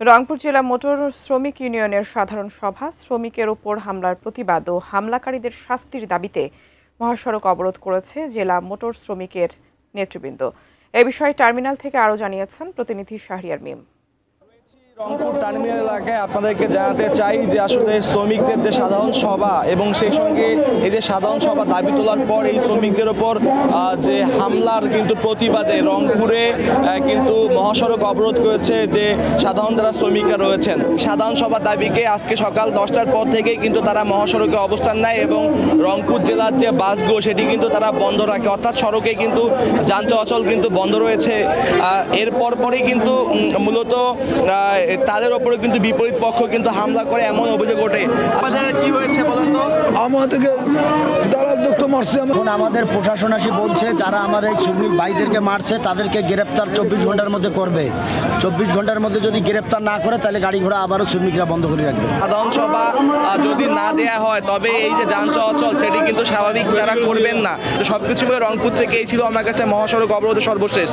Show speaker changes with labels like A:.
A: রংপুর জেলা মোটর শ্রমিক ইউনিয়নের সাধারণ সভা শ্রমিকের ওপর হামলার প্রতিবাদ ও হামলাকারীদের শাস্তির দাবিতে মহাসড়ক অবরোধ করেছে জেলা মোটর শ্রমিকের নেতৃবৃন্দ। এ বিষয়ে টার্মিনাল থেকে আরও জানিয়েছেন প্রতিনিধি শাহরিয়ার মিম।
B: রংপুর টার্মিনাল এলাকায় আপনাদেরকে জানাতে চাই যে আসলে শ্রমিকদের যে সাধারণ সভা এবং সেই সঙ্গে এই যে সাধারণ সভা দাবি তোলার পর এই শ্রমিকদের ওপর যে হামলার কিন্তু প্রতিবাদে রংপুরে কিন্তু মহাসড়ক অবরোধ করেছে যে সাধারণ যারা শ্রমিকরা রয়েছেন। সাধারণ সভার দাবিকে আজকে সকাল 10টার পর থেকেই কিন্তু তারা মহাসড়কে অবস্থান নেয় এবং রংপুর জেলার যে বাসগুলো সেটি কিন্তু তারা বন্ধ রাখে, অর্থাৎ সড়কে কিন্তু যান চলাচল কিন্তু বন্ধ রয়েছে। এর পরপরই কিন্তু মূলত তাদের ওপরে কিন্তু বিপরীত পক্ষ কিন্তু হামলা করে এমন অভিযোগ ওঠে। কি হয়েছে বলেন তো?
C: আমাদেরকে দালাল মারছে।
D: এখন আমাদের প্রশাসন এসে বলছে যারা আমার এই শ্রমিক ভাইদেরকে মারছে তাদেরকে গ্রেপ্তার 24 ঘন্টার মধ্যে করবে। 24 ঘন্টার মধ্যে যদি গ্রেপ্তার না করে তাহলে গাড়ি ঘোড়া আবারও শ্রমিকরা বন্ধ করে রাখবে।
B: সাধারণ সভা যদি না দেয়া হয় তবে এই যে যান চলাচল সেটি কিন্তু স্বাভাবিক তারা করবেন না। তো সবকিছু মিলে রংপুর থেকে এই ছিল আমার কাছে মহাসড়ক অবরোধ সর্বশেষ।